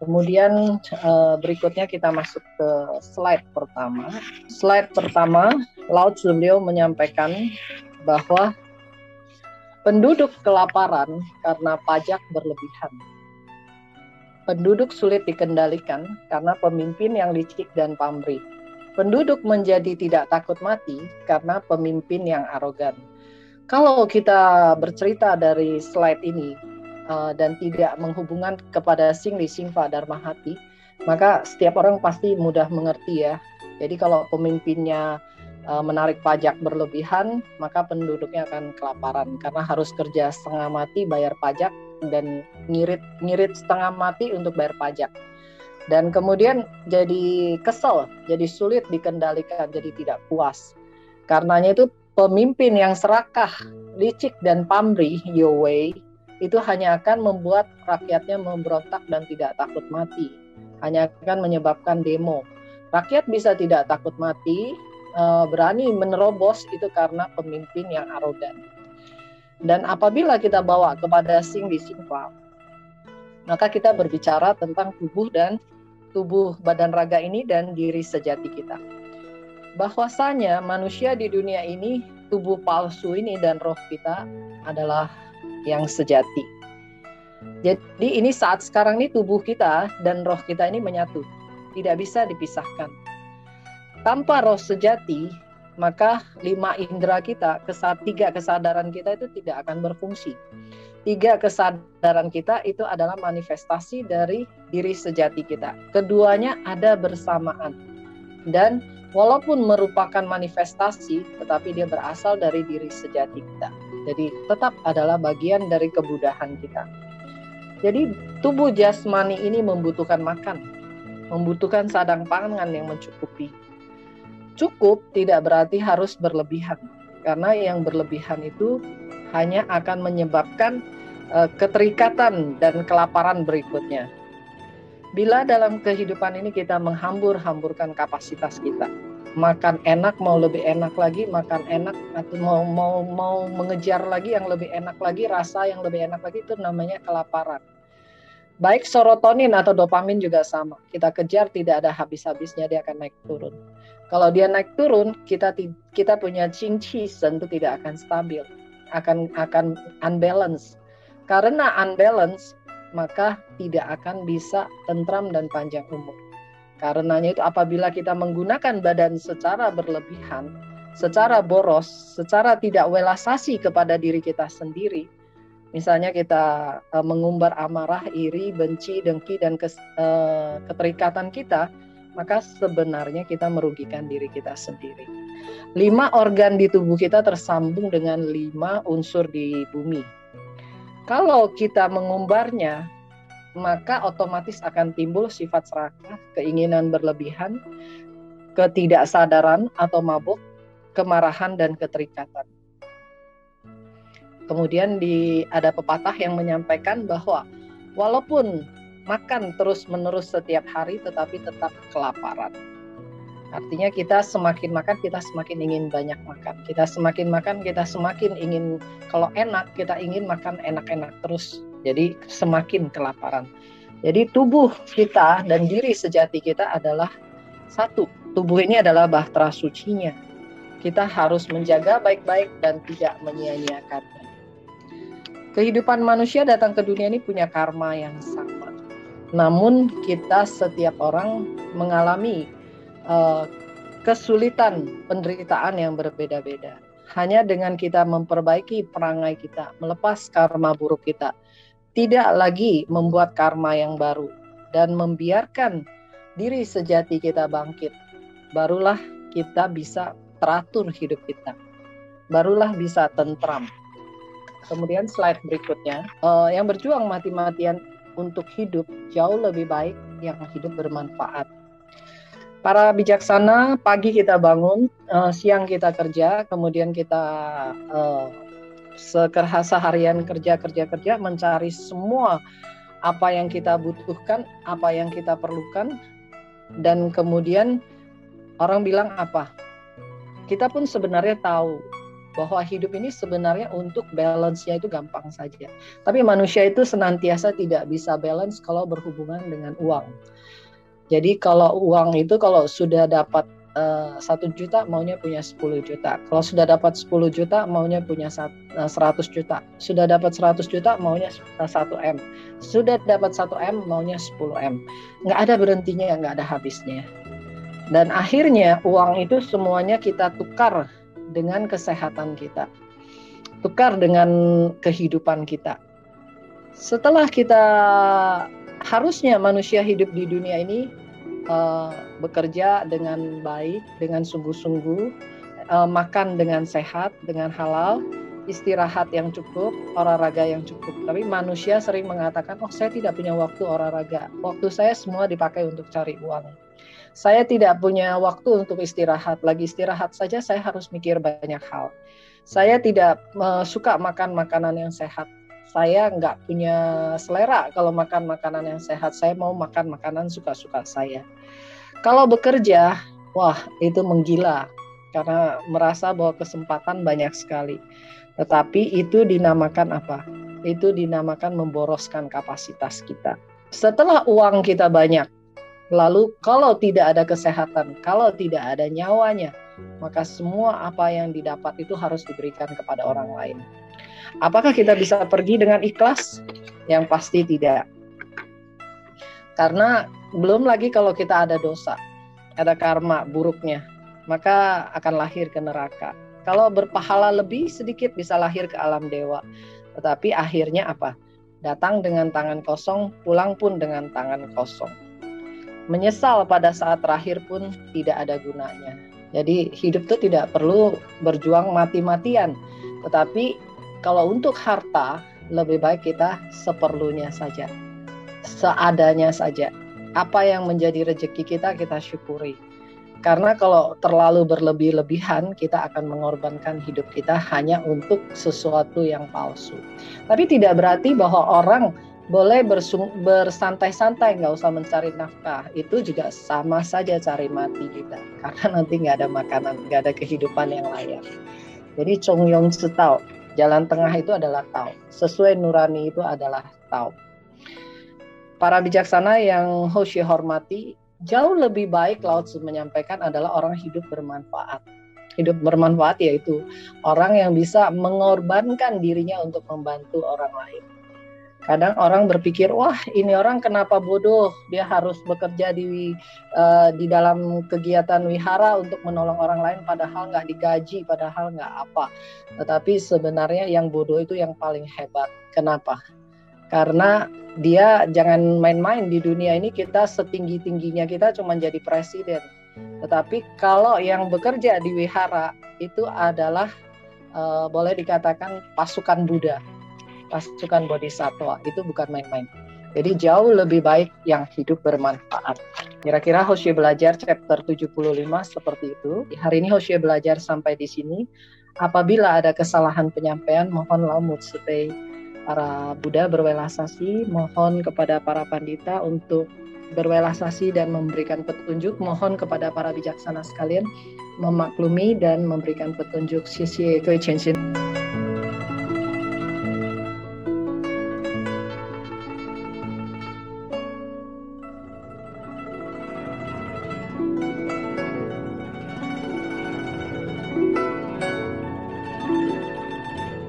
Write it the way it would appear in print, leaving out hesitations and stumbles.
Kemudian berikutnya kita masuk ke slide pertama. Slide pertama, Lao Tzu beliau menyampaikan bahwa penduduk kelaparan karena pajak berlebihan. Penduduk sulit dikendalikan karena pemimpin yang licik dan pamrih. Penduduk menjadi tidak takut mati karena pemimpin yang arogan. Kalau kita bercerita dari slide ini dan tidak menghubungkan kepada Singli Singpa Dharma Hati, maka setiap orang pasti mudah mengerti ya. Jadi kalau pemimpinnya menarik pajak berlebihan, maka penduduknya akan kelaparan karena harus kerja setengah mati bayar pajak dan ngirit setengah mati untuk bayar pajak. Dan kemudian jadi kesel, jadi sulit dikendalikan, jadi tidak puas. Karenanya itu pemimpin yang serakah, licik dan pamrih, Yowei, itu hanya akan membuat rakyatnya memberontak dan tidak takut mati. Hanya akan menyebabkan demo. Rakyat bisa tidak takut mati, berani menerobos itu karena pemimpin yang arogan. Dan apabila kita bawa kepada Singli Singpa, maka kita berbicara tentang tubuh badan raga ini dan diri sejati kita. Bahwasanya manusia di dunia ini, tubuh palsu ini dan roh kita adalah yang sejati. Jadi ini saat sekarang ini tubuh kita dan roh kita ini menyatu, tidak bisa dipisahkan. Tanpa roh sejati, maka 5 indera kita, 3 kesadaran kita itu tidak akan berfungsi. 3 kesadaran kita itu adalah manifestasi dari diri sejati kita. Keduanya ada bersamaan. Dan walaupun merupakan manifestasi, tetapi dia berasal dari diri sejati kita. Jadi tetap adalah bagian dari kebudahan kita. Jadi tubuh jasmani ini membutuhkan makan, membutuhkan sadang pangan yang mencukupi. Cukup tidak berarti harus berlebihan, karena yang berlebihan itu hanya akan menyebabkan keterikatan dan kelaparan berikutnya. Bila dalam kehidupan ini kita menghambur-hamburkan kapasitas kita, makan enak mau lebih enak lagi, makan enak atau mau mengejar lagi yang lebih enak lagi, rasa yang lebih enak lagi, itu namanya kelaparan. Baik serotonin atau dopamin juga sama. Kita kejar tidak ada habis-habisnya, dia akan naik turun. Kalau dia naik turun, kita punya qingqi tentu tidak akan stabil, akan unbalance. Karena unbalance, maka tidak akan bisa tentram dan panjang umur. Karenanya itu apabila kita menggunakan badan secara berlebihan, secara boros, secara tidak welasasi kepada diri kita sendiri, misalnya kita mengumbar amarah, iri, benci, dengki, dan keterikatan kita, maka sebenarnya kita merugikan diri kita sendiri. 5 organ di tubuh kita tersambung dengan 5 unsur di bumi. Kalau kita mengumbarnya, maka otomatis akan timbul sifat serakah, keinginan berlebihan, ketidaksadaran atau mabuk, kemarahan, dan keterikatan. Kemudian ada pepatah yang menyampaikan bahwa walaupun makan terus-menerus setiap hari tetapi tetap kelaparan. Artinya kita semakin makan, kita semakin ingin banyak makan. Kita semakin makan, kita semakin ingin, kalau enak, kita ingin makan enak-enak terus. Jadi semakin kelaparan. Jadi tubuh kita dan diri sejati kita adalah satu. Tubuh ini adalah bahtera sucinya. Kita harus menjaga baik-baik dan tidak menyia-nyiakannya. Kehidupan manusia datang ke dunia ini punya karma yang sama. Namun kita setiap orang mengalami kesulitan, penderitaan yang berbeda-beda. Hanya dengan kita memperbaiki perangai kita, melepas karma buruk kita, tidak lagi membuat karma yang baru, dan membiarkan diri sejati kita bangkit, barulah kita bisa teratur hidup kita, barulah bisa tentram. Kemudian slide berikutnya, yang berjuang mati-matian untuk hidup jauh lebih baik yang hidup bermanfaat. Para bijaksana, pagi kita bangun, siang kita kerja, kemudian kita seharian kerja, mencari semua apa yang kita butuhkan, apa yang kita perlukan, dan kemudian orang bilang apa? Kita pun sebenarnya tahu bahwa hidup ini sebenarnya untuk balance-nya itu gampang saja. Tapi manusia itu senantiasa tidak bisa balance kalau berhubungan dengan uang. Jadi kalau uang itu kalau sudah dapat 1 juta maunya punya 10 juta. Kalau sudah dapat 10 juta maunya punya 100 juta. Sudah dapat 100 juta maunya 1 M. Sudah dapat 1 M maunya 10 M. Nggak ada berhentinya, nggak ada habisnya. Dan akhirnya uang itu semuanya kita tukar dengan kesehatan kita. Tukar dengan kehidupan kita. Setelah kita, harusnya manusia hidup di dunia ini bekerja dengan baik, dengan sungguh-sungguh, makan dengan sehat, dengan halal, istirahat yang cukup, olahraga yang cukup. Tapi manusia sering mengatakan, oh saya tidak punya waktu olahraga, waktu saya semua dipakai untuk cari uang. Saya tidak punya waktu untuk istirahat, lagi istirahat saja saya harus mikir banyak hal. Saya tidak suka makan makanan yang sehat. Saya nggak punya selera kalau makan makanan yang sehat. Saya mau makan makanan suka-suka saya. Kalau bekerja, wah itu menggila karena merasa bahwa kesempatan banyak sekali. Tetapi itu dinamakan apa? Itu dinamakan memboroskan kapasitas kita. Setelah uang kita banyak, lalu kalau tidak ada kesehatan, kalau tidak ada nyawanya, maka semua apa yang didapat itu harus diberikan kepada orang lain. Apakah kita bisa pergi dengan ikhlas? Yang pasti tidak. Karena belum lagi kalau kita ada dosa, ada karma buruknya, maka akan lahir ke neraka. Kalau berpahala lebih sedikit bisa lahir ke alam dewa. Tetapi akhirnya apa? Datang dengan tangan kosong, pulang pun dengan tangan kosong. Menyesal pada saat terakhir pun tidak ada gunanya. Jadi hidup itu tidak perlu berjuang mati-matian. Tetapi kalau untuk harta, lebih baik kita seperlunya saja, seadanya saja. Apa yang menjadi rezeki kita, kita syukuri. Karena kalau terlalu berlebih-lebihan, kita akan mengorbankan hidup kita hanya untuk sesuatu yang palsu. Tapi tidak berarti bahwa orang boleh bersantai-santai, nggak usah mencari nafkah. Itu juga sama saja cari mati juga. Karena nanti nggak ada makanan, nggak ada kehidupan yang layak. Jadi Chong Yong Tzu Tao, jalan tengah itu adalah Tao. Sesuai nurani itu adalah Tao. Para bijaksana yang Hoshi hormati, jauh lebih baik Lao Tzu menyampaikan adalah orang hidup bermanfaat. Hidup bermanfaat yaitu orang yang bisa mengorbankan dirinya untuk membantu orang lain. Kadang orang berpikir, wah ini orang kenapa bodoh, dia harus bekerja di dalam kegiatan wihara untuk menolong orang lain, padahal nggak digaji, padahal nggak apa. Tetapi sebenarnya yang bodoh itu yang paling hebat. Kenapa? Karena dia jangan main-main di dunia ini, kita setinggi-tingginya kita cuma jadi presiden. Tetapi kalau yang bekerja di wihara itu adalah boleh dikatakan pasukan Buddha. Pasukan bodhisattva, itu bukan main-main. Jadi jauh lebih baik yang hidup bermanfaat. Kira-kira Hoshi belajar chapter 75 seperti itu. Hari ini Hoshi belajar sampai di sini. Apabila ada kesalahan penyampaian, mohon Lamut supaya para Buddha berwelasasi. Mohon kepada para pandita untuk berwelasasi dan memberikan petunjuk. Mohon kepada para bijaksana sekalian memaklumi dan memberikan petunjuk. Xie xie, 各位前贤。